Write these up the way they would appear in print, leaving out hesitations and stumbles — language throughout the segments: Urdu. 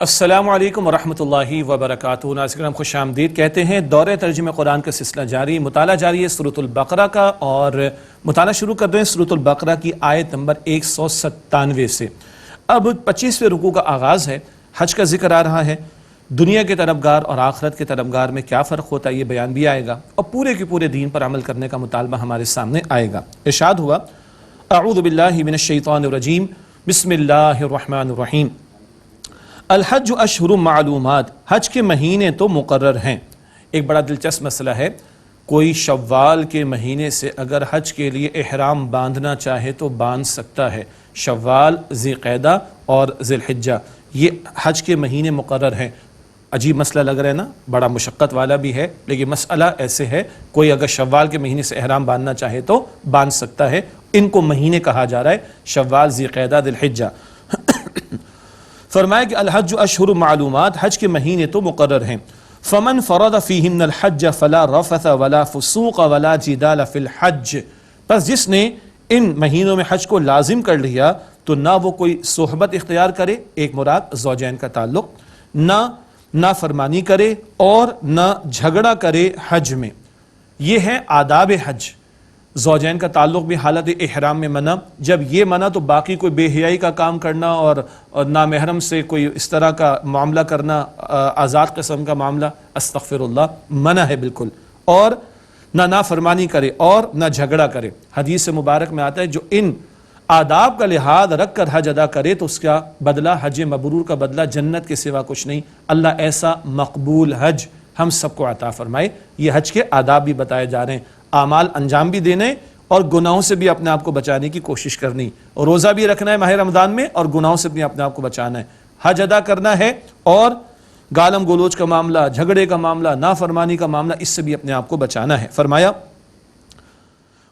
السلام علیکم ورحمۃ اللہ وبرکاتہ۔ ناظرین کرام خوش آمدید کہتے ہیں۔ دورہ ترجمہ قرآن کا سلسلہ جاری، مطالعہ جاری ہے سورۃ البقرہ کا، اور مطالعہ شروع کر دیں سورۃ البقرہ کی آیت نمبر 197 سے۔ اب 25ویں رکوع کا آغاز ہے، حج کا ذکر آ رہا ہے، دنیا کے طلبگار اور آخرت کے طلبگار میں کیا فرق ہوتا ہے یہ بیان بھی آئے گا، اور پورے کے پورے دین پر عمل کرنے کا مطالبہ ہمارے سامنے آئے گا۔ ارشاد ہوا اعوذ باللہ من الشیطان الرجیم بسم اللہ الرحمن الرحیم۔ الحج اشہر معلومات، حج کے مہینے تو مقرر ہیں۔ ایک بڑا دلچسپ مسئلہ ہے، کوئی شوال کے مہینے سے اگر حج کے لیے احرام باندھنا چاہے تو باندھ سکتا ہے۔ شوال، ذی قعدہ اور ذی الحجہ، یہ حج کے مہینے مقرر ہیں۔ عجیب مسئلہ لگ رہا ہے نا، بڑا مشقت والا بھی ہے، لیکن مسئلہ ایسے ہے، کوئی اگر شوال کے مہینے سے احرام باندھنا چاہے تو باندھ سکتا ہے۔ ان کو مہینے کہا جا رہا ہے، شوال، ذی قعدہ، ذی الحجہ۔ فرمایا کہ الحج اشہر معلومات، حج کے مہینے تو مقرر ہیں۔ فمن فرض فیہن الحج فلا رفث ولا فسوق ولا جدال فی الحج، پس جس نے ان مہینوں میں حج کو لازم کر لیا تو نہ وہ کوئی صحبت اختیار کرے، ایک مراد زوجین کا تعلق، نہ نافرمانی کرے اور نہ جھگڑا کرے حج میں۔ یہ ہے آداب حج۔ زوجین کا تعلق بھی حالت احرام میں منع، جب یہ منع تو باقی کوئی بے حیائی کا کام کرنا اور نامحرم سے کوئی اس طرح کا معاملہ کرنا، آزاد قسم کا معاملہ، استغفر اللہ، منع ہے بالکل، اور نہ نافرمانی کرے اور نہ جھگڑا کرے۔ حدیث مبارک میں آتا ہے جو ان آداب کا لحاظ رکھ کر حج ادا کرے تو اس کا بدلہ، حج مبرور کا بدلہ جنت کے سوا کچھ نہیں۔ اللہ ایسا مقبول حج ہم سب کو عطا فرمائے۔ یہ حج کے آداب بھی بتائے جا رہے ہیں، اعمال انجام بھی دینے اور گناہوں سے بھی اپنے آپ کو بچانے کی کوشش کرنی، روزہ بھی رکھنا ہے ماہ رمضان میں اور گناہوں سے بھی اپنے آپ کو بچانا ہے، حج ادا کرنا ہے، اور گالم گلوچ کا معاملہ، جھگڑے کا معاملہ، نافرمانی کا معاملہ، اس سے بھی اپنے آپ کو بچانا ہے۔ فرمایا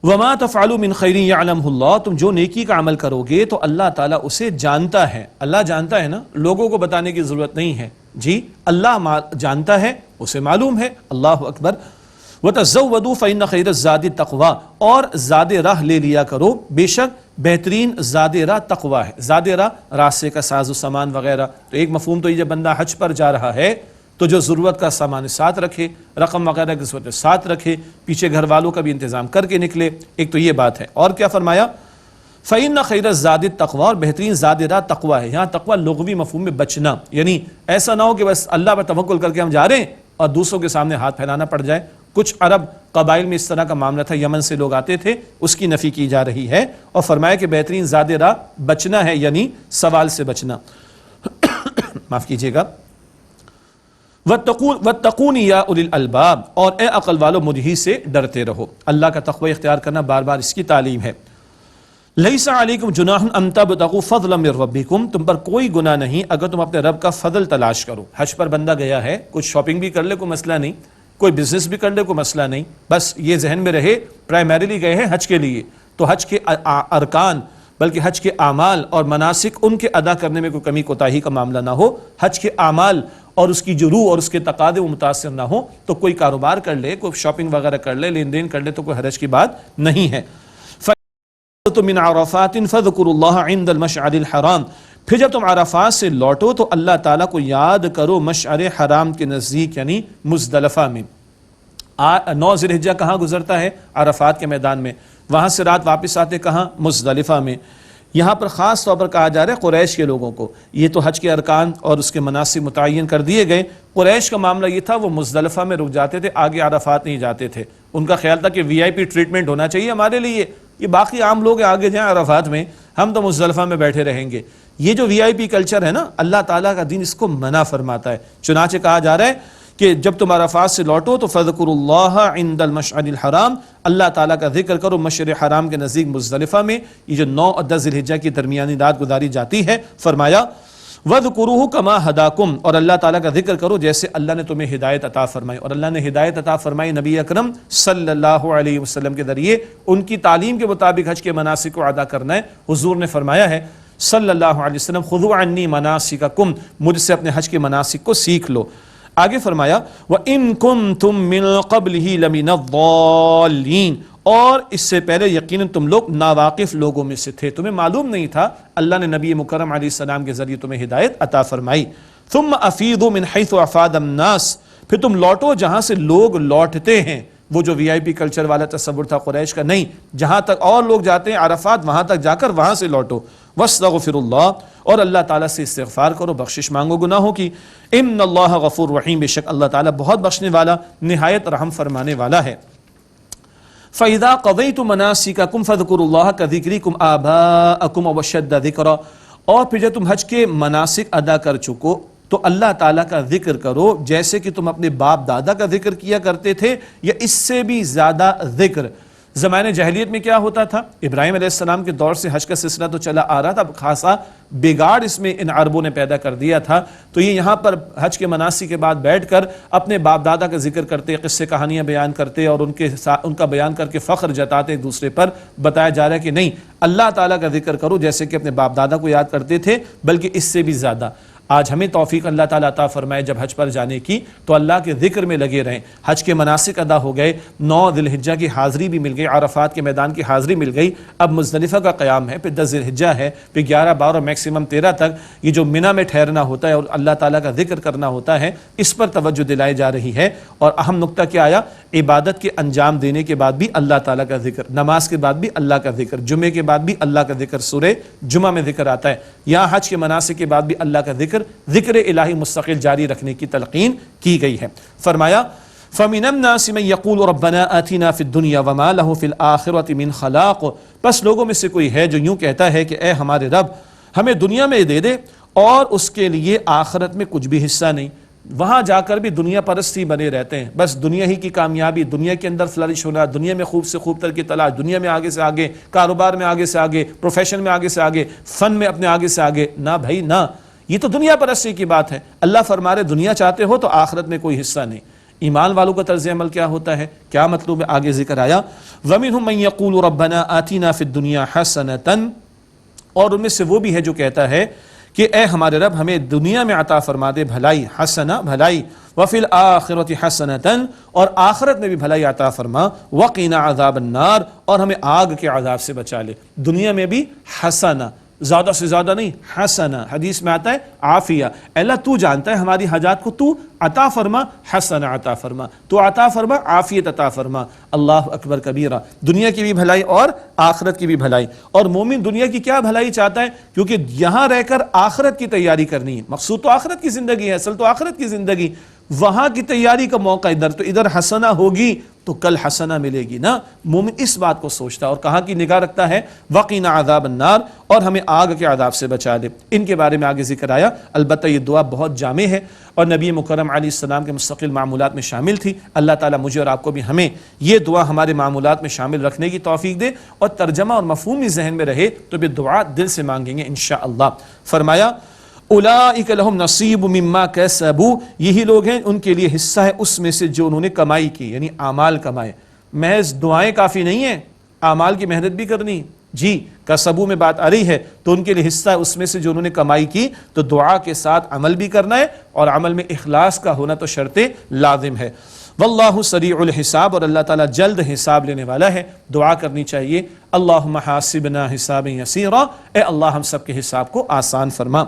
وَمَا تَفْعَلُوا مِنْ خَيْرٍ يَعْلَمْهُ اللَّهُ، تم جو نیکی کا عمل کرو گے تو اللہ تعالیٰ اسے جانتا ہے۔ اللہ جانتا ہے نا، لوگوں کو بتانے کی ضرورت نہیں ہے، جی اللہ جانتا ہے، اسے معلوم ہے۔ اللہ اکبر۔ وَتَزَوَّدُوا فَإِنَّ خَيْرَ الزَّادِ التَّقْوَىٰ، اور زاد راہ لے لیا کرو، بے شک بہترین زاد راہ تقویٰ ہے۔ زاد راہ راستے کا ساز و سامان وغیرہ، تو ایک مفہوم تو یہ جب بندہ حج پر جا رہا ہے تو جو ضرورت کا سامان ساتھ رکھے، رقم وغیرہ کی ضرورت ساتھ رکھے، پیچھے گھر والوں کا بھی انتظام کر کے نکلے، ایک تو یہ بات ہے۔ اور کیا فرمایا فَإِنَّ خَيْرَ الزَّادِ التَّقْوَىٰ، اور بہترین زاد راہ تقویٰ ہے۔ یہاں تقویٰ لغوی مفہوم میں بچنا، یعنی ایسا نہ ہو کہ بس اللہ پر توکل کر کے ہم جا رہے ہیں اور دوسروں کے سامنے ہاتھ پھیلانا پڑ جائے۔ کچھ عرب قبائل میں اس طرح کا معاملہ تھا، یمن سے لوگ آتے تھے، اس کی نفی کی جا رہی ہے، اور فرمایا کہ بہترین زاد راہ بچنا ہے، یعنی سوال سے بچنا۔ معاف کیجیے گا۔ وَاتَّقُونِ يَا أُولِي الْأَلْبَابِ، اور اے عقل والو مجھ ہی سے ڈرتے رہو۔ اللہ کا تقوی اختیار کرنا بار بار اس کی تعلیم ہے۔ لَيْسَ عَلَيْكُمْ جُنَاحٌ أَن تَبْتَغُوا فَضْلًا مِّن رَّبِّكُمْ، تم پر کوئی گناہ نہیں اگر تم اپنے رب کا فضل تلاش کرو۔ حج پر بندہ گیا ہے، کچھ شاپنگ بھی کر لے کوئی مسئلہ نہیں، کوئی بزنس بھی کر لے کوئی مسئلہ نہیں، بس یہ ذہن میں رہے پرائمریلی گئے ہیں حج کے لیے، تو حج کے ارکان بلکہ حج کے اعمال اور مناسک ان کے ادا کرنے میں کوئی کمی کوتاہی کا معاملہ نہ ہو، حج کے اعمال اور اس کی جو روح اور اس کے تقاضے وہ متاثر نہ ہو، تو کوئی کاروبار کر لے، کوئی شاپنگ وغیرہ کر لے، لین دین کر لے، تو کوئی حرج کی بات نہیں ہے۔ مِنْ عَرَفَاتٍ فَاذْكُرُوا اللَّهَ عِنْدَ الْمَشْعَرِ الْحَرَامِ، پھر جب تم عرفات سے لوٹو تو اللہ تعالیٰ کو یاد کرو مشعر حرام کے نزدیک، یعنی مزدلفہ میں۔ 9 ذی الحجہ کہاں گزرتا ہے؟ عرفات کے میدان میں، وہاں سے رات واپس آتے کہاں؟ مزدلفہ میں۔ یہاں پر خاص طور پر کہا جا رہا ہے قریش کے لوگوں کو، یہ تو حج کے ارکان اور اس کے مناسب متعین کر دیے گئے، قریش کا معاملہ یہ تھا وہ مزدلفہ میں رک جاتے تھے، آگے عرفات نہیں جاتے تھے۔ ان کا خیال تھا کہ وی آئی پی ٹریٹمنٹ ہونا چاہیے ہمارے لیے، یہ باقی عام لوگ آگے جائیں عرفات میں، ہم تو مزدلفہ میں بیٹھے رہیں گے۔ یہ جو وی آئی پی کلچر ہے نا، اللہ تعالیٰ کا دین اس کو منع فرماتا ہے۔ چنانچہ کہا جا رہا ہے کہ جب تم عرفات سے لوٹو تو فَاذْكُرُوا اللَّهَ عِنْدَ الْمَشْعَرِ الْحَرَامِ، اللہ تعالیٰ کا ذکر کرو مشعر حرام کے نزدیک مزدلفہ میں، یہ جو 9 اور 10 ذی الحجہ کی درمیانی رات گزاری جاتی ہے۔ فرمایا وَاذْكُرُوهُ كَمَا هَدَاكُمْ، اور اللہ تعالیٰ کا ذکر کرو جیسے اللہ نے تمہیں ہدایت عطا فرمائی، اور اللہ نے ہدایت عطا فرمائی نبی اکرم صلی اللہ علیہ وسلم کے ذریعے، ان کی تعلیم کے مطابق حج کے مناسک کو ادا کرنا ہے۔ حضور نے فرمایا ہے صلی اللہ علیہ وسلم خُذُوا عَنِّی مَنَاسِکَکُم، مجھ سے اپنے حج کے مناسک کو سیکھ لو۔ آگے فرمایا وَإِن كُنتُم مِّن قَبْلِهِ لَمِنَ الضَّالِّينَ، اور اس سے پہلے یقیناً تم لوگ ناواقف لوگوں میں سے تھے، تمہیں معلوم نہیں تھا، اللہ نے نبی مکرم علیہ السلام کے ذریعے تمہیں ہدایت عطا فرمائی۔ ثم افیضوا من حیث افاض الناس، پھر تم لوٹو جہاں سے لوگ لوٹتے ہیں. وہ جو وی آئی پی کلچر والا تصور تھا قریش کا، نہیں، جہاں تک اور لوگ جاتے ہیں عرفات وہاں تک جا کر وہاں سے لوٹو. واستغفر اللہ، اور اللہ تعالیٰ سے استغفار کرو، بخشش مانگو گناہوں کی. ان اللہ غفور رحیم، بے شک اللہ تعالیٰ بہت بخشنے والا نہایت رحم فرمانے والا ہے. فَإِذَا قَضَيْتُم مَنَاسِكَكُمْ فَاذْكُرُوا اللَّهَ كَذِكْرِكُمْ آبَاءَكُمْ أَوْ أَشَدَّ ذِكْرًا، اور پھر جب تم حج کے مناسک ادا کر چکو تو اللہ تعالیٰ کا ذکر کرو جیسے کہ تم اپنے باپ دادا کا ذکر کیا کرتے تھے یا اس سے بھی زیادہ ذکر. زمانے جاہلیت میں کیا ہوتا تھا؟ ابراہیم علیہ السلام کے دور سے حج کا سلسلہ تو چلا آ رہا تھا، اب خاصا بگاڑ اس میں ان عربوں نے پیدا کر دیا تھا. تو یہ یہاں پر حج کے مناسک کے بعد بیٹھ کر اپنے باپ دادا کا ذکر کرتے، قصے کہانیاں بیان کرتے اور ان کا بیان کر کے فخر جتاتے ایک دوسرے پر. بتایا جا رہا ہے کہ نہیں، اللہ تعالیٰ کا ذکر کرو جیسے کہ اپنے باپ دادا کو یاد کرتے تھے، بلکہ اس سے بھی زیادہ. آج ہمیں توفیق اللہ تعالیٰ عطا فرمائے جب حج پر جانے کی تو اللہ کے ذکر میں لگے رہیں. حج کے مناسک ادا ہو گئے، 9 ذی الحجہ کی حاضری بھی مل گئی، عرفات کے میدان کی حاضری مل گئی، اب مزدلفہ کا قیام ہے، پھر 10 ذی الحجہ ہے، پھر 11، 12 اور میکسیمم 13 تک یہ جو منی میں ٹھہرنا ہوتا ہے اور اللہ تعالیٰ کا ذکر کرنا ہوتا ہے، اس پر توجہ دلائی جا رہی ہے. اور اہم نقطہ کیا آیا؟ عبادت کے انجام دینے کے بعد بھی اللہ تعالیٰ کا ذکر، نماز کے بعد بھی اللہ کا ذکر، جمعے کے بعد بھی اللہ کا ذکر. سورہ جمعہ میں ذکر آتا ہے. یہاں حج کے مناسک کے بعد بھی اللہ کا ذکر الہی مستقل جاری رکھنے کی تلقین کی گئی ہے. فرمایا فَمِنَ النَّاسِ مَن يَقُولُ رَبَّنَا آتِنَا فِي الدُّنْيَا وَمَا لَهُ فِي الْآخِرَةِ مِنْ خَلَاقٍ، بس لوگوں میں سے کوئی ہے جو یوں کہتا ہے کہ اے ہمارے رب ہمیں دنیا میں دے دے اور اس کے لیے آخرت میں کچھ بھی حصہ نہیں. وہاں جا کر بھی دنیا پرست ہی بنے رہتے ہیں، بس دنیا ہی کی کامیابی، دنیا کے اندر فلرش ہونا، دنیا میں خوب سے خوب تر کی تلاش، دنیا میں آگے سے آگے، کاروبار میں آگے سے آگے، پروفیشن میں آگے سے آگے، فن میں اپنے آگے سے آگے. نہ بھائی نہ، یہ تو دنیا پرستی کی بات ہے. اللہ فرما رہے دنیا چاہتے ہو تو آخرت میں کوئی حصہ نہیں. ایمان والوں کا طرز عمل کیا ہوتا ہے؟ کیا مطلب ہے؟ آگے ذکر آیا وَمِنْهُمْ مَنْ يَقُولُ رَبَّنَا آتِنَا فِي الدُّنْيَا حَسَنَةً، اور ان میں سے وہ بھی ہے جو کہتا ہے کہ اے ہمارے رب ہمیں دنیا میں عطا فرما دے بھلائی، حسنہ بھلائی، وَفِي الْآخِرَةِ حَسَنَةً، اور آخرت میں بھی بھلائی عطا فرما، وَقِنَا عَذَابَ النَّارِ، اور ہمیں آگ کے عذاب سے بچا لے. دنیا میں بھی حسنہ، زیادہ سے زیادہ نہیں، حسنہ. حدیث میں آتا ہے عافیہ، اللہ تو جانتا ہے ہماری حاجات کو، تو عطا فرما، حسنہ عطا فرما، تو عطا فرما، عافیت عطا فرما. اللہ اکبر کبیرہ. دنیا کی بھی بھلائی اور آخرت کی بھی بھلائی. اور مومن دنیا کی کیا بھلائی چاہتا ہے؟ کیونکہ یہاں رہ کر آخرت کی تیاری کرنی ہے. مقصود تو آخرت کی زندگی ہے، اصل تو آخرت کی زندگی. وہاں کی تیاری کا موقع ادھر، تو ادھر حسنہ ہوگی تو کل حسنہ ملے گی نا. مومن اس بات کو سوچتا ہے اور کہاں کی نگاہ رکھتا ہے؟ وقنا عذاب النار، اور ہمیں آگ کے عذاب سے بچا دے. ان کے بارے میں آگے ذکر آیا. البتہ یہ دعا بہت جامع ہے اور نبی مکرم علیہ السلام کے مستقل معمولات میں شامل تھی. اللہ تعالیٰ مجھے اور آپ کو بھی ہمیں یہ دعا ہمارے معمولات میں شامل رکھنے کی توفیق دے اور ترجمہ اور مفہوم بھی ذہن میں رہے تو بھی دعا دل سے مانگیں گے انشاءاللہ. فرمایا اولئک لہم نصیب مما کسبوا، یہی لوگ ہیں ان کے لیے حصہ ہے اس میں سے جو انہوں نے کمائی کی، یعنی اعمال کمائے. محض دعائیں کافی نہیں ہیں، اعمال کی محنت بھی کرنی. جی کسبوا میں بات آ رہی ہے تو ان کے لیے حصہ ہے اس میں سے جو انہوں نے کمائی کی، تو دعا کے ساتھ عمل بھی کرنا ہے اور عمل میں اخلاص کا ہونا تو شرط لازم ہے. واللہ سریع الحساب، اور اللہ تعالیٰ جلد حساب لینے والا ہے. دعا کرنی چاہیے اللہم حاسبنا حسابا یسیرا، اے اللہ ہم سب کے حساب کو آسان فرما.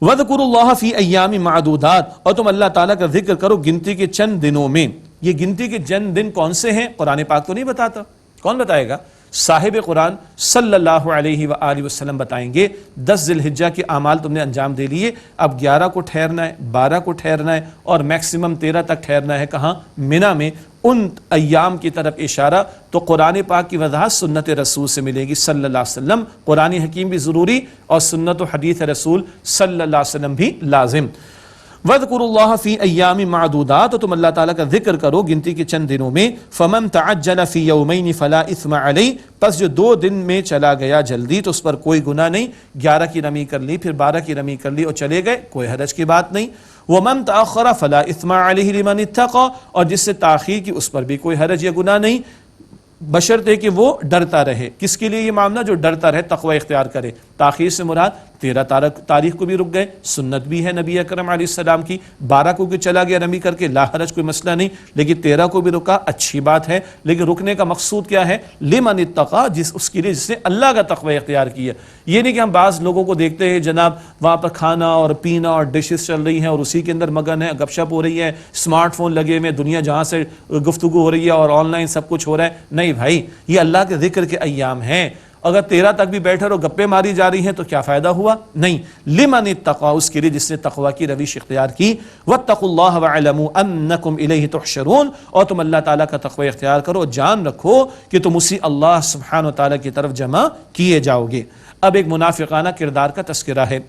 وَذْكُرُوا اللَّهَ فِي أَيَّامٍ مَعْدُودَاتٍ، اور تم اللہ تعالیٰ کا ذکر کرو گنتی کے چند دنوں میں. یہ گنتی کے چند دن کون سے ہیں؟ قرآن پاک تو نہیں بتاتا. کون بتائے گا؟ صاحب قرآن صلی اللہ علیہ وآلہ وسلم بتائیں گے. 10 ذی الحجہ کے اعمال تم نے انجام دے لیے، اب 11 کو ٹھہرنا ہے، 12 کو ٹھہرنا ہے اور میکسیمم 13 تک ٹھہرنا ہے. کہاں؟ منی میں. ان ایام کی طرف اشارہ. تو قرآن پاک کی وضاحت سنت رسول سے ملے گی صلی اللہ علیہ وسلم. قرآن حکیم بھی ضروری اور سنت و حدیث رسول صلی اللہ علیہ وسلم بھی لازم. وَاذْكُرُوا اللَّهَ فِي أَيَّامٍ مَعْدُودَاتٍ، تو تم اللہ تعالیٰ کا ذکر کرو گنتی کے چند دنوں میں. فَمَن تَعَجَّلَ فِي يَوْمَيْنِ فَلَا إِثْمَ عَلَيْهِ، پس جو 2 دن میں چلا گیا جلدی تو اس پر کوئی گناہ نہیں. 11 کی رمی کر لی، پھر 12 کی رمی کر لی اور چلے گئے، کوئی حرج کی بات نہیں. وَمَن تَأَخَّرَ فَلَا إِثْمَ عَلَيْهِ لِمَنِ اتَّقَى، اور جس سے تاخیر کی اس پر بھی کوئی حرج یا گناہ نہیں، بشرطے کہ وہ ڈرتا رہے. کس کے لیے یہ معاملہ؟ جو ڈرتا رہے، تقوی اختیار کرے. تاخیر سے مراد 13 تاریخ کو بھی رک گئے، سنت بھی ہے نبی اکرم علیہ السلام کی، 12 کو چلا گیا نمی کر کے، لا حرج، کوئی مسئلہ نہیں، لیکن 13 کو بھی رکا، اچھی بات ہے، لیکن رکنے کا مقصود کیا ہے؟ لمن اتقا، اس کے لیے جس نے اللہ کا تقوی اختیار کیا۔ یہ نہیں کہ ہم بعض لوگوں کو دیکھتے ہیں جناب وہاں پر کھانا اور پینا اور ڈشز چل رہی ہیں اور اسی کے اندر مگن ہے، گپ شپ ہو رہی ہے، اسمارٹ فون لگے ہوئے، دنیا جہاں سے گفتگو ہو رہی ہے اور آن لائن سب کچھ ہو رہا ہے۔ نہیں بھائی، یہ اللہ کے ذکر کے ایام ہیں، اگر 13 تک بھی بیٹھے اور گپے ماری جا رہی ہیں تو کیا فائدہ ہوا؟ نہیں، لمن اتقا، اس کے لیے جس نے تقوی کی روش اختیار کی، واتقوا اللہ واعلموا انکم الیہ تحشرون، اور تم اللہ تعالیٰ کا تقوی اختیار کرو، جان رکھو کہ تم اسی اللہ سبحانہ و تعالیٰ کی طرف جمع کیے جاؤ گے۔ اب ایک منافقانہ کردار کا تذکرہ ہے۔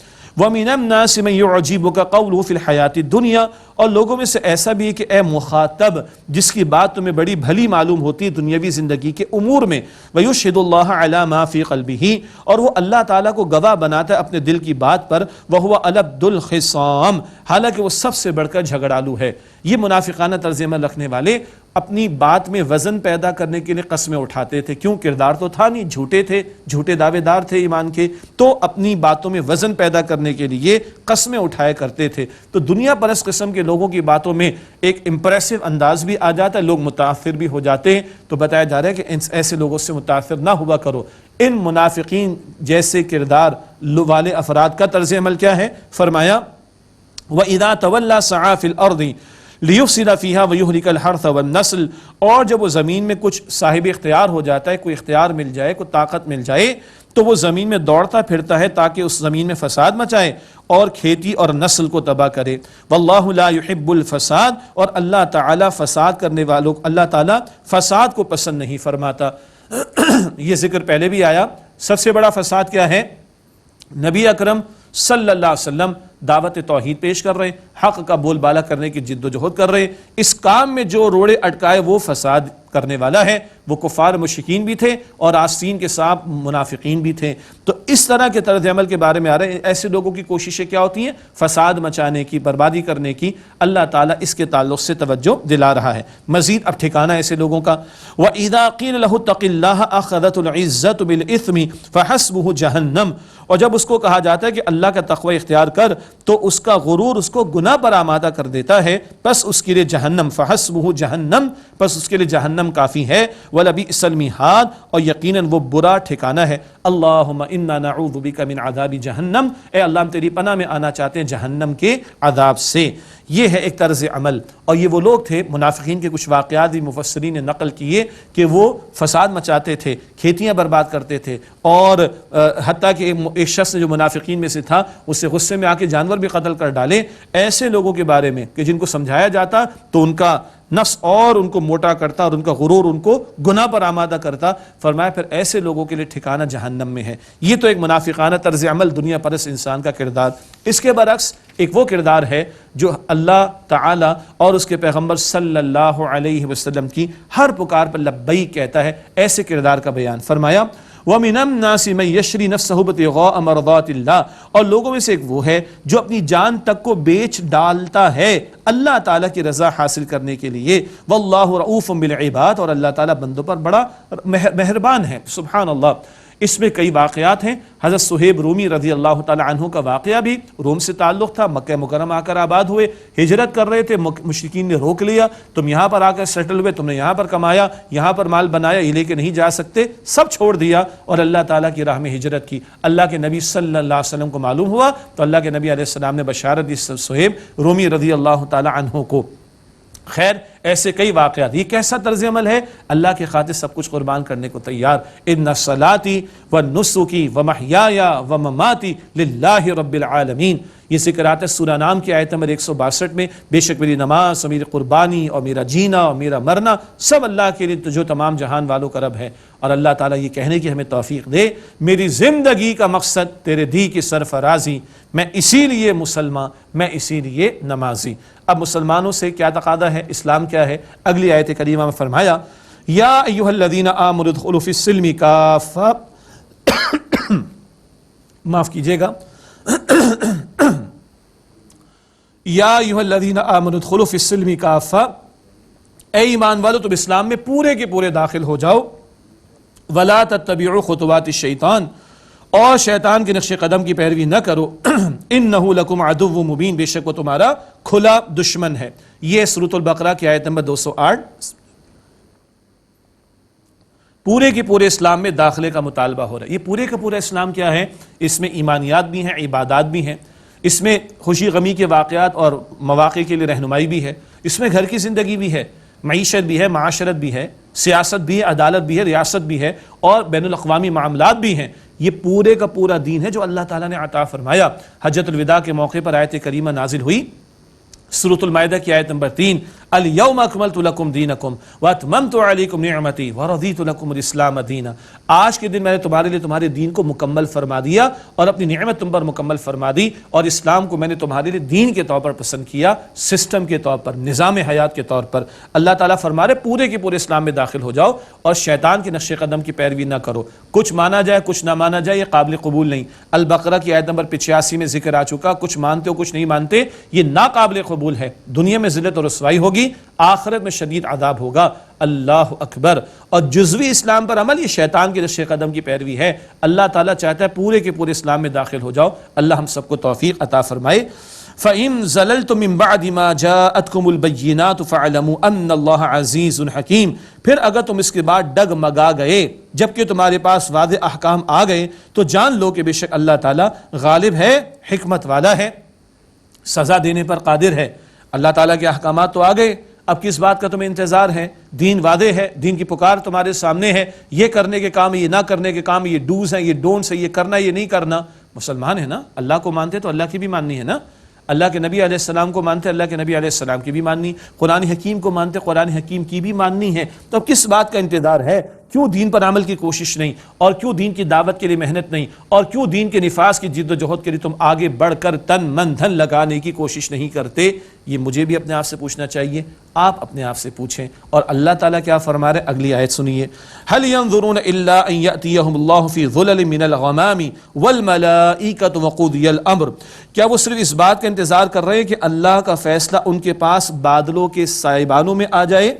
وَمِنَ النَّاسِ مَن يُعْجِبُكَ قَوْلُهُ فِي الْحَيَاةِ الدُّنْيَا، اور لوگوں میں سے ایسا بھی ہے کہ اے مخاطب جس کی بات تمہیں بڑی بھلی معلوم ہوتی ہے دنیاوی زندگی کے امور میں، وَيُشْهِدُ اللَّهَ عَلَى مَا فِي قَلْبِهِ، اور وہ اللہ تعالیٰ کو گواہ بناتا ہے اپنے دل کی بات پر، وَهُوَ أَلَدُّ الْخِصَامِ، حالانکہ وہ سب سے بڑھ کر جھگڑالو ہے۔ یہ منافقانہ طرز عمل رکھنے والے اپنی بات میں وزن پیدا کرنے کے لیے قسمیں اٹھاتے تھے، کیوں؟ کردار تو تھا نہیں، جھوٹے تھے، جھوٹے دعوے دار تھے ایمان کے، تو اپنی باتوں میں وزن پیدا کرنے کے لیے قسمیں اٹھایا کرتے تھے۔ تو دنیا پرست قسم کے لوگوں کی باتوں میں ایک امپریسو انداز بھی آ جاتا ہے، لوگ متاثر بھی ہو جاتے ہیں، تو بتایا جا رہا ہے کہ ایسے لوگوں سے متاثر نہ ہوا کرو۔ ان منافقین جیسے کردار والے افراد کا طرز عمل کیا ہے؟ فرمایا وَإِذَا تَوَلَّى سَعَى فِي الْأَرْضِ لِيُفْسِدَ فِيهَا وَيُهْلِكَ الْحَرْثَ وَالنَّسْلَ، اور جب وہ زمین میں کچھ صاحب اختیار ہو جاتا ہے، کوئی اختیار مل جائے، کوئی طاقت مل جائے، تو وہ زمین میں دوڑتا پھرتا ہے تاکہ اس زمین میں فساد مچائے اور کھیتی اور نسل کو تباہ کرے۔ واللہ لا يحب الفساد، اور اللہ تعالیٰ فساد کرنے والوں، اللہ تعالیٰ فساد کو پسند نہیں فرماتا۔ یہ ذکر پہلے بھی آیا۔ سب سے بڑا فساد کیا ہے؟ نبی اکرم صلی اللہ علیہ وسلم دعوت توحید پیش کر رہے، حق کا بول بالا کرنے کی جد و جہد کر رہے، اس کام میں جو روڑے اٹکائے وہ فساد کرنے والا ہے۔ وہ کفار مشرکین بھی تھے اور آستین کے ساتھ منافقین بھی تھے۔ تو اس طرح کے طرز عمل کے بارے میں آ رہے ہیں، ایسے لوگوں کی کوششیں کیا ہوتی ہیں؟ فساد مچانے کی، بربادی کرنے کی۔ اللہ تعالیٰ اس کے تعلق سے توجہ دلا رہا ہے۔ مزید اب ٹھکانہ ایسے لوگوں کا، وَإِذَا قِيلَ لَهُ اتَّقِ اللَّهَ أَخَذَتْهُ الْعِزَّةُ بِالْإِثْمِ فَحَسْبُهُ جَهَنَّمُ، اور جب اس کو کہا جاتا ہے کہ اللہ کا تقوی اختیار کر تو اس کا غرور اس کو گناہ پر آمادہ کر دیتا ہے، پس اس کے لیے جہنم، فحسبہ جہنم، پس اس کے لیے جہنم کافی ہے، وَلَبِئْسَ الْمِہَادُ، اور یقیناً وہ برا ٹھکانہ ہے۔ اللہم انا نعوذ بک من عذاب جہنم، اے اللہ ہم تیری پناہ میں آنا چاہتے ہیں جہنم کے عذاب سے۔ یہ ہے ایک طرز عمل، اور یہ وہ لوگ تھے، منافقین کے کچھ واقعات بھی مفسرین نے نقل کیے کہ وہ فساد مچاتے تھے، کھیتیاں برباد کرتے تھے، اور حتیٰ کہ ایک شخص جو منافقین میں سے تھا اس سے غصے میں آ کے جانور بھی قتل کر ڈالے۔ ایسے لوگوں کے بارے میں کہ جن کو سمجھایا جاتا تو ان کا نفس اور ان کو موٹا کرتا اور ان کا غرور ان کو گناہ پر آمادہ کرتا، فرمایا پھر ایسے لوگوں کے لیے ٹھکانہ جہنم میں ہے۔ یہ تو ایک منافقانہ طرز عمل، دنیا پرست انسان کا کردار۔ اس کے برعکس ایک وہ کردار ہے جو اللہ تعالیٰ اور اس کے پیغمبر صلی اللہ علیہ وسلم کی ہر پکار پر لبیک کہتا ہے، ایسے کردار کا بیان فرمایا۔ وَمِنَ النَّاسِ مَن يَشْرِي نَفْسَهُ ابْتِغَاءَ مَرْضَاتِ اللَّهِ، اور لوگوں میں سے ایک وہ ہے جو اپنی جان تک کو بیچ ڈالتا ہے اللہ تعالیٰ کی رضا حاصل کرنے کے لیے۔ وَاللَّهُ رَؤُوفٌ بِالْعِبَادِ، اور اللہ تعالیٰ بندوں پر بڑا مہربان ہے۔ سبحان اللہ۔ اس میں کئی واقعات ہیں۔ حضرت صہیب رومی رضی اللہ تعالی عنہ کا واقعہ بھی روم سے تعلق تھا، مکہ مکرمہ آ کر آباد ہوئے، ہجرت کر رہے تھے، مشرکین نے روک لیا، تم یہاں پر آ کر سیٹل ہوئے، تم نے یہاں پر کمایا، یہاں پر مال بنایا، یہ لے کے نہیں جا سکتے، سب چھوڑ دیا اور اللہ تعالیٰ کی راہ میں ہجرت کی۔ اللہ کے نبی صلی اللہ علیہ وسلم کو معلوم ہوا تو اللہ کے نبی علیہ السلام نے بشارت دی صہیب رومی رضی اللہ تعالی عنہ کو۔ خیر ایسے کئی واقعات۔ یہ کیسا طرز عمل ہے؟ اللہ کی خاطر سب کچھ قربان کرنے کو تیار۔ ان صلاتی و نسکی و محیایا و مماتی للہ رب العالمین، یہ ذکر آتا ہے سورہ نام کی آیت نمبر 162 میں، بے شک میری نماز اور میری قربانی اور میرا جینا اور میرا مرنا سب اللہ کے لیے جو تمام جہان والوں کا رب ہے۔ اور اللہ تعالیٰ یہ کہنے کی ہمیں توفیق دے، میری زندگی کا مقصد تیرے دی کی سرفرازی، میں اسی لیے مسلمان، میں اسی لیے نمازی۔ اب مسلمانوں سے کیا تقاضا ہے، اسلام کیا ہے؟ اگلی آیت کریمہ میں فرمایا یا ایھا الذین آمنوا ادخلوا فی السلم کافہ، معاف کیجیے گا، یا ایھا الذین آمنوا ادخلوا فی السلم کافہ، اے ایمان والو تم اسلام میں پورے کے پورے داخل ہو جاؤ، ولا تتبعوا خطوات الشیطان، اور شیطان کے نقش قدم کی پیروی نہ کرو انہ لکم عدو مبین، بے شک وہ تمہارا کھلا دشمن ہے۔ یہ سورۃ البقرہ کی آیت نمبر 208 پورے کے پورے اسلام میں داخلے کا مطالبہ ہو رہا ہے۔ یہ پورے کا پورا اسلام کیا ہے؟ اس میں ایمانیات بھی ہیں، عبادات بھی ہیں، اس میں خوشی غمی کے واقعات اور مواقع کے لیے رہنمائی بھی ہے، اس میں گھر کی زندگی بھی ہے، معیشت بھی ہے، معاشرت بھی ہے، سیاست بھی ہے، عدالت بھی ہے، ریاست بھی ہے، اور بین الاقوامی معاملات بھی ہیں۔ یہ پورے کا پورا دین ہے جو اللہ تعالیٰ نے عطا فرمایا۔ حجۃ الوداع کے موقع پر آیت کریمہ نازل ہوئی، سورۃ المائدہ کی آیت نمبر 3، الیوم اکملت لکم دینکم واتممت علیکم نعمتی ورضیت لکم الاسلام دینا۔ آج کے دن میں نے تمہارے لیے تمہارے دین کو مکمل فرما دیا اور اپنی نعمت تم پر مکمل فرما دی، اور اسلام کو میں نے تمہارے لیے دین کے طور پر پسند کیا، سسٹم کے طور پر، نظام حیات کے طور پر۔ اللہ تعالیٰ فرما رہے پورے کے پورے اسلام میں داخل ہو جاؤ اور شیطان کے نقش قدم کی پیروی نہ کرو۔ کچھ مانا جائے کچھ نہ مانا جائے، یہ قابل قبول نہیں۔ البقرہ کی آیت نمبر 85 میں ذکر آ چکا، کچھ مانتے ہو کچھ نہیں مانتے، یہ ناقابل قبول ہے۔ دنیا میں ذلت اور رسوائی ہوگی، آخرت میں شدید عذاب ہوگا۔ اللہ اکبر۔ اور جزوی اسلام پر عمل یہ شیطان کے نقش قدم کی پیروی ہے۔ اللہ تعالیٰ چاہتا ہے پورے کے پورے اسلام میں داخل ہو جاؤ۔ اللہ ہم سب کو توفیق عطا فرمائے۔ فَإِن زَلَلْتُم مِّن بَعْدِ مَا جَاءَتْكُمُ الْبَيِّنَاتُ فَاعْلَمُوا أَنَّ اللَّهَ عَزِيزٌ حَكِيمٌ، پھر اگر تم اس کے بعد ڈگمگا گئے جبکہ تمہارے پاس واضح احکام آ گئے تو جان لو کہ بے شک اللہ تعالیٰ غالب ہے، حکمت والا ہے، سزا دینے پر قادر ہے۔ اللہ تعالیٰ کے احکامات تو آ گئے، اب کس بات کا تمہیں انتظار ہے؟ دین واضح ہے، دین کی پکار تمہارے سامنے ہے، یہ کرنے کے کام، یہ نہ کرنے کے کام، یہ ڈوز ہیں، یہ ڈونٹس ہیں، یہ کرنا یہ نہیں کرنا۔ مسلمان ہے نا، اللہ کو مانتے تو اللہ کی بھی ماننی ہے نا، اللہ کے نبی علیہ السلام کو مانتے اللہ کے نبی علیہ السلام کی بھی ماننی، قرآن حکیم کو مانتے قرآن حکیم کی بھی ماننی ہے۔ تو اب کس بات کا انتظار ہے؟ کیوں دین پر عمل کی کوشش نہیں، اور کیوں دین کی دعوت کے لیے محنت نہیں، اور کیوں دین کے نفاذ کی جد و جہد کے لیے تم آگے بڑھ کر تن من دھن لگانے کی کوشش نہیں کرتے؟ یہ مجھے بھی اپنے آپ سے پوچھنا چاہیے، آپ اپنے آپ سے پوچھیں۔ اور اللہ تعالیٰ کیا فرما رہے؟ اگلی آیت سنیے، هل ينظرون الا ان ياتيهم الله في ظلل من الغمام والملائكه وقضي الامر، کیا وہ صرف اس بات کا انتظار کر رہے ہیں کہ اللہ کا فیصلہ ان کے پاس بادلوں کے سائبانوں میں آ جائے،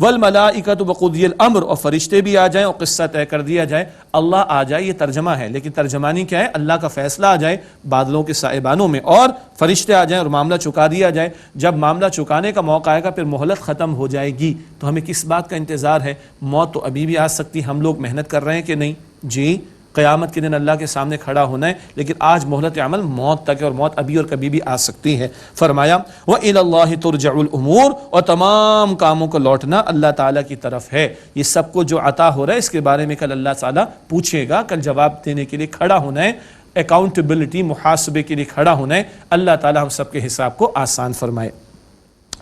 والملائکۃ وقضی الامر، اور فرشتے بھی آ جائیں اور قصہ طے کر دیا جائے، اللہ آ جائے، یہ ترجمہ ہے، لیکن ترجمانی کیا ہے؟ اللہ کا فیصلہ آ جائے بادلوں کے سائبانوں میں اور فرشتے آ جائیں اور معاملہ چکا دیا جائے۔ جب معاملہ چکانے کا موقع آئے گا پھر مہلت ختم ہو جائے گی، تو ہمیں کس بات کا انتظار ہے؟ موت تو ابھی بھی آ سکتی، ہم لوگ محنت کر رہے ہیں کہ نہیں؟ جی، قیامت کے دن اللہ کے سامنے کھڑا ہونا ہے، لیکن آج مہلت عمل موت تک ہے، اور موت ابھی اور کبھی بھی آ سکتی ہے۔ فرمایا وَإِلَى اللَّهِ تُرْجَعُ الْأُمُورُ، اور تمام کاموں کو لوٹنا اللہ تعالیٰ کی طرف ہے۔ یہ سب کو جو عطا ہو رہا ہے اس کے بارے میں کل اللہ تعالیٰ پوچھے گا، کل جواب دینے کے لیے کھڑا ہونا ہے، اکاؤنٹیبلٹی، محاسبے کے لیے کھڑا ہونا ہے۔ اللہ تعالیٰ ہم سب کے حساب کو آسان فرمائے۔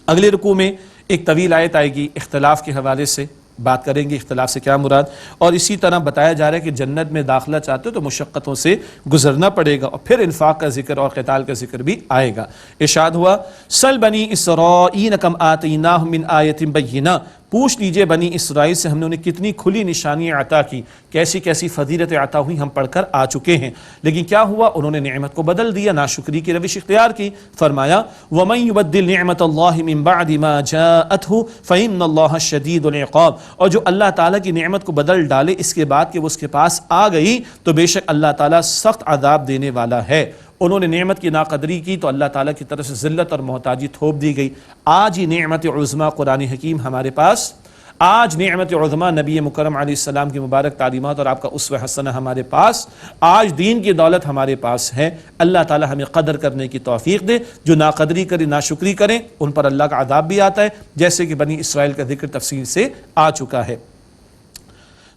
اگلے رکوع میں ایک طویل آیت آئے گی، اختلاف کے حوالے سے بات کریں گے، اختلاف سے کیا مراد، اور اسی طرح بتایا جا رہا ہے کہ جنت میں داخلہ چاہتے ہو تو مشقتوں سے گزرنا پڑے گا، اور پھر انفاق کا ذکر اور قتال کا ذکر بھی آئے گا۔ ارشاد ہوا سل بنی اسرائیل کم آتیناہم من آیت بینہ، پوچھ لیجئے بنی اسرائیل سے ہم نے انہیں کتنی کھلی نشانیاں عطا کی، کیسی کیسی فضیلتیں عطا ہوئی، ہم پڑھ کر آ چکے ہیں، لیکن کیا ہوا؟ انہوں نے نعمت کو بدل دیا، ناشکری کی روش اختیار کی۔ فرمایا وَمَن يُبَدِّلْ نِعْمَةَ اللَّهِ مِن بَعْدِ مَا جَاءَتْهُ فَإِنَّ اللَّهَ شَدِيدُ الْعِقَابِ، اور جو اللہ تعالیٰ کی نعمت کو بدل ڈالے اس کے بعد کہ وہ اس کے پاس آ گئی تو بے شک اللہ تعالیٰ سخت عذاب دینے والا ہے۔ انہوں نے نعمت کی ناقدری کی تو اللہ تعالیٰ کی طرف سے ذلت اور محتاجی تھوپ دی گئی۔ آج ہی نعمت عظمیٰ قرآن حکیم ہمارے پاس، آج نعمت عظمیٰ نبی مکرم علیہ السلام کی مبارک تعلیمات اور آپ کا اسوہ حسنہ ہمارے پاس، آج دین کی دولت ہمارے پاس ہے۔ اللہ تعالیٰ ہمیں قدر کرنے کی توفیق دے، جو ناقدری کرے، ناشکری کریں، ان پر اللہ کا عذاب بھی آتا ہے، جیسے کہ بنی اسرائیل کا ذکر تفصیل سے آ چکا ہے۔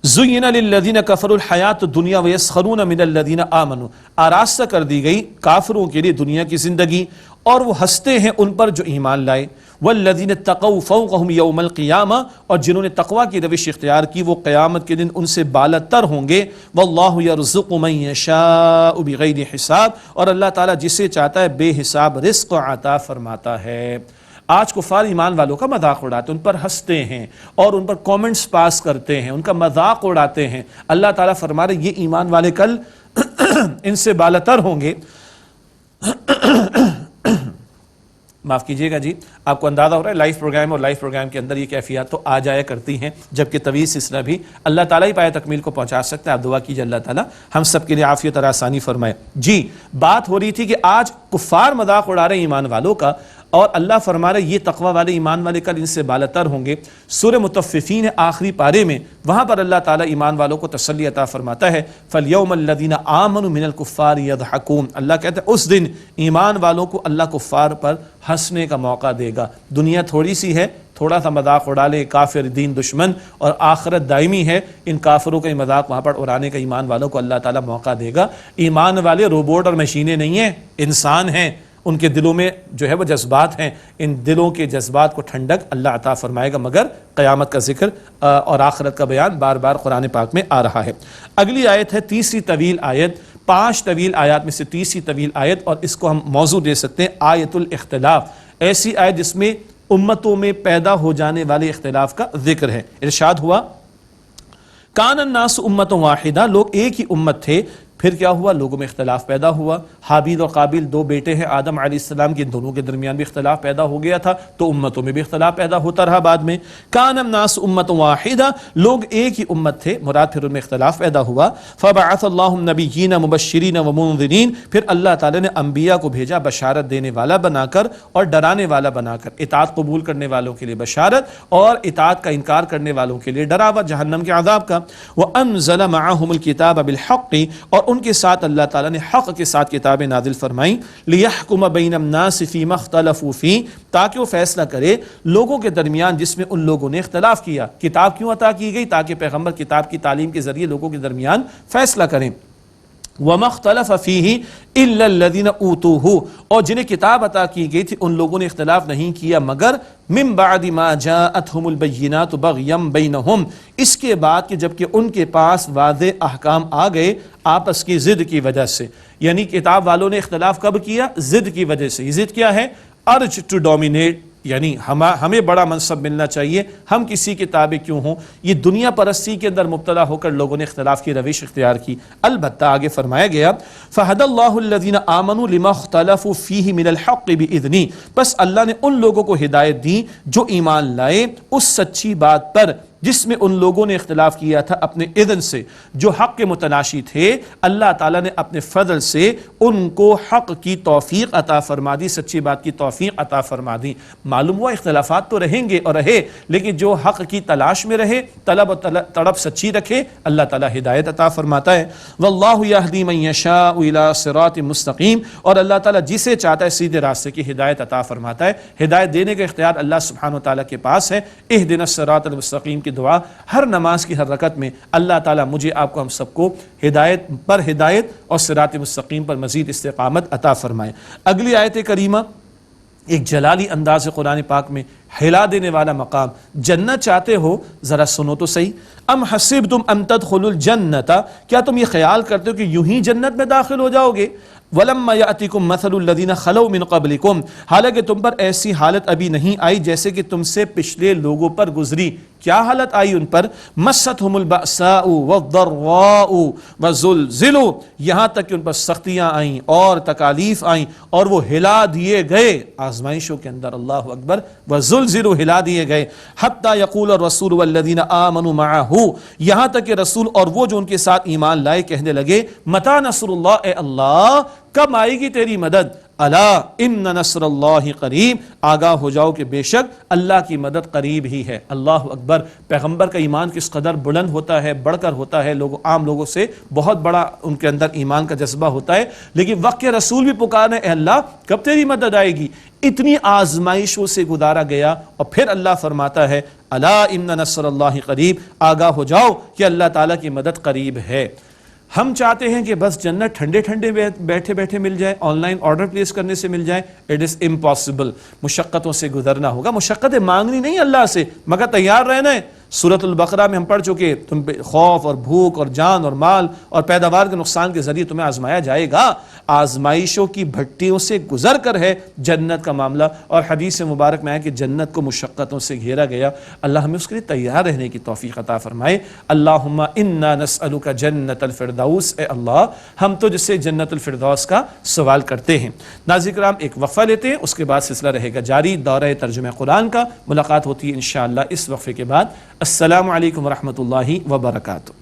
زُيِّنَ لِلَّذِينَ كَفَرُوا الْحَيَاةُ الدُّنْيَا وَيَسْخَرُونَ مِنَ الَّذِينَ آمَنُوا، آراستہ کر دی گئی کافروں کے لیے دنیا کی زندگی، اور وہ ہنستے ہیں ان پر جو ایمان لائے۔ وَالَّذِينَ اتَّقَوْا فَوْقَهُمْ يَوْمَ الْقِيَامَةِ، اور جنہوں نے تقویٰ کی روش اختیار کی وہ قیامت کے دن ان سے بالاتر ہوں گے۔ وَاللَّهُ يَرْزُقُ مَن يَشَاءُ بِغَيْرِ حِسَاب، اور اللہ تعالیٰ جسے چاہتا ہے بے حساب رزق عطا فرماتا ہے۔ آج کفار ایمان والوں کا مذاق اڑاتے ہیں، ان پر ہنستے ہیں اور ان پر کومنٹس پاس کرتے ہیں، ان کا مذاق اڑاتے ہیں۔ اللہ تعالیٰ فرما رہے یہ ایمان والے کل ان سے بالاتر ہوں گے۔ معاف کیجیے گا جی، آپ کو اندازہ ہو رہا ہے لائیو پروگرام اور لائیو پروگرام کے اندر یہ کیفیات تو آ جایا کرتی ہیں، جبکہ طویل سلسلہ بھی اللہ تعالیٰ ہی پائے تکمیل کو پہنچا سکتا ہے۔ آپ دعا کیجیے اللہ تعالیٰ ہم سب کے لیے عافیت اور آسانی فرمائے۔ جی بات ہو رہی تھی کہ آج کفار مذاق اڑا رہے ہیں ایمان والوں کا، اور اللہ فرما رہے یہ تقوی والے ایمان والے کل ان سے بالاتر ہوں گے۔ سورہ مطففین آخری پارے میں وہاں پر اللہ تعالیٰ ایمان والوں کو تسلی عطا فرماتا ہے، فَالْيَوْمَ الَّذِينَ آمَنُوا مِنَ الْكُفَّارِ يَضْحَكُونَ، اللہ کہتا ہے اس دن ایمان والوں کو اللہ کفار پر ہنسنے کا موقع دے گا۔ دنیا تھوڑی سی ہے، تھوڑا سا مذاق اڑا لے کافر دین دشمن، اور آخرت دائمی ہے، ان کافروں کا مذاق وہاں پر اڑانے کا ایمان والوں کو اللہ تعالیٰ موقع دے گا۔ ایمان والے روبوٹ اور مشینیں نہیں ہیں، انسان ہیں، ان کے دلوں میں جو ہے وہ جذبات ہیں، ان دلوں کے جذبات کو ٹھنڈک اللہ عطا فرمائے گا، مگر قیامت کا ذکر اور آخرت کا بیان بار بار قرآن پاک میں آ رہا ہے۔ اگلی آیت ہے تیسری طویل آیت، 5 طویل آیات میں سے تیسری طویل آیت، اور اس کو ہم موضوع دے سکتے ہیں آیت الاختلاف، ایسی آیت جس میں امتوں میں پیدا ہو جانے والے اختلاف کا ذکر ہے۔ ارشاد ہوا کان الناس امۃ واحدہ، لوگ ایک ہی امت تھے، پھر کیا ہوا؟ لوگوں میں اختلاف پیدا ہوا۔ حابیل اور قابیل 2 بیٹے ہیں آدم علیہ السلام کے، دونوں کے درمیان بھی اختلاف پیدا ہو گیا تھا، تو امتوں میں بھی اختلاف پیدا ہوتا رہا بعد میں۔ کان الناس امۃ واحدہ، لوگ ایک ہی امت تھے، مراد پھر ان میں اختلاف پیدا ہوا۔ فبعث اللہ النبیین مبشرین ومنذرین، پھر اللہ تعالی نے انبیاء کو بھیجا بشارت دینے والا بنا کر اور ڈرانے والا بنا کر، اطاعت قبول کرنے والوں کے لیے بشارت اور اطاعت کا انکار کرنے والوں کے لیے ڈراوا جہنم کے عذاب کا۔ وانزل معهم الکتاب بالحق، اور ان کے ساتھ اللہ تعالیٰ نے حق کے ساتھ کتابیں نازل فرمائیں، لیحکم بین الناس فیما اختلفوا فیہ، تاکہ وہ فیصلہ کرے لوگوں کے درمیان جس میں ان لوگوں نے اختلاف کیا۔ کتاب کیوں عطا کی گئی؟ تاکہ پیغمبر کتاب کی تعلیم کے ذریعے لوگوں کے درمیان فیصلہ کریں۔ وَمَا اخْتَلَفَ فِيهِ إِلَّا الَّذِينَ أُوتُوهُ، اور جنہیں کتاب عطا کی گئی تھی ان لوگوں نے اختلاف نہیں کیا مگر من بعد ما جاءتهم البینات بغیا بینہم، اس کے بعد کہ جبکہ ان کے پاس واضح احکام آ گئے آپس کی ضد کی وجہ سے۔ یعنی کتاب والوں نے اختلاف کب کیا؟ ضد کی وجہ سے۔ یہ ضد کیا ہے؟ ارج ٹو ڈومینیٹ، یعنی ہمیں بڑا منصب ملنا چاہیے، ہم کسی کے تابع کیوں ہوں، یہ دنیا پرستی کے اندر مبتلا ہو کر لوگوں نے اختلاف کی روش اختیار کی۔ البتہ آگے فرمایا گیا فَهَدَى اللَّهُ الَّذِينَ آمَنُوا لِمَا اخْتَلَفُوا فِيهِ مِنَ الْحَقِّ بِإِذْنِهِ، بس اللہ نے ان لوگوں کو ہدایت دی جو ایمان لائے اس سچی بات پر جس میں ان لوگوں نے اختلاف کیا تھا اپنے اذن سے، جو حق کے متناشی تھے، اللہ تعالیٰ نے اپنے فضل سے ان کو حق کی توفیق عطا فرما دی، سچی بات کی توفیق عطا فرما دی۔ معلوم ہوا اختلافات تو رہیں گے اور رہے، لیکن جو حق کی تلاش میں رہے، طلب و تڑپ سچی رکھے، اللہ تعالیٰ ہدایت عطا فرماتا ہے۔ واللہ یہدی من یشاء الی صراط مستقیم، اور اللہ تعالیٰ جسے چاہتا ہے سیدھے راستے کی ہدایت عطا فرماتا ہے۔ ہدایت دینے کا اختیار اللہ سبحانہ و تعالیٰ کے پاس ہے۔ اہدنا الصراط المستقیم کی دعا ہر نماز کی ہر رکعت میں اللہ تعالیٰ مجھے آپ کو ہم سب کو ہدایت پر ہدایت اور صراط مستقیم پر مزید استقامت عطا فرمائے۔ اگلی آیت کریمہ ایک جلالی انداز قرآن پاک میں ہلا دینے والا مقام، جنت چاہتے ہو ذرا سنو تو صحیح، ام حسبتم ان تدخلوا الجنت، کیا تم یہ خیال کرتے ہو کہ یوں ہی جنت میں داخل ہو جاؤ گے؟ وَلَمَّا يَأْتِكُمْ مَثَلُ الَّذِينَ خَلَوْا مِن قَبْلِكُمْ، حالانکہ تم پر ایسی حالت ابھی نہیں آئی جیسے کہ تم سے پچھلے لوگوں پر گزری۔ کیا حالت آئی ان پر؟ مَسَّتْهُمُ الْبَأْسَاءُ وَالضَّرَّاءُ وَزُلْزِلُوا، یہاں تک کہ ان پر سختیاں آئیں اور تکالیف آئیں اور وہ ہلا دیے گئے آزمائشوں کے اندر، اللہ اکبر، وَزُلْزِلُوا، ہلا دیے گئے، حَتَّى يَقُولَ الرَّسُولُ وَالَّذِينَ آمَنُوا مَعَهُ، یہاں تک کہ رسول اور وہ جو ان کے ساتھ ایمان لائے کہنے لگے مَتَى نَصْرُ اللَّهِ، اے اللہ کب آئے گی تیری مدد؟ الا ان نصر اللہ قریب، آگاہ ہو جاؤ کہ بے شک اللہ کی مدد قریب ہی ہے۔ اللہ اکبر، پیغمبر کا ایمان کس قدر بلند ہوتا ہے، بڑھ کر ہوتا ہے، عام لوگوں سے بہت بڑا ان کے اندر ایمان کا جذبہ ہوتا ہے، لیکن وقت کے رسول بھی پکارے اے اللہ کب تیری مدد آئے گی؟ اتنی آزمائشوں سے گزارا گیا اور پھر اللہ فرماتا ہے الا ان نصر اللہ قریب، آگاہ ہو جاؤ کہ اللہ تعالیٰ کی مدد قریب ہے۔ ہم چاہتے ہیں کہ بس جنت ٹھنڈے ٹھنڈے بیٹھے بیٹھے مل جائے، آن لائن آرڈر پلیس کرنے سے مل جائے۔ اٹ از امپاسبل، مشقتوں سے گزرنا ہوگا، مشقتیں مانگنی نہیں اللہ سے، مگر تیار رہنا ہے۔ سورۃ البقرہ میں ہم پڑھ چکے، تم پہ خوف اور بھوک اور جان اور مال اور پیداوار کے نقصان کے ذریعے تمہیں آزمایا جائے گا، آزمائشوں کی بھٹیوں سے گزر کر ہے جنت کا معاملہ، اور حدیث مبارک میں ہے کہ جنت کو مشقتوں سے گھیرا گیا۔ اللہ ہمیں اس کے لیے تیار رہنے کی توفیق عطا فرمائے۔ اللہم انا نسألک جنت الفردوس، اے اللہ ہم تو جس سے جنت الفردوس کا سوال کرتے ہیں۔ ناظرین کرام ایک وقفہ لیتے ہیں، اس کے بعد سلسلہ رہے گا جاری دورہ ترجمہ قرآن کا، ملاقات ہوتی ہے انشاءاللہ اس وقفے کے بعد۔ السلام علیکم ورحمۃ اللہ وبرکاتہ۔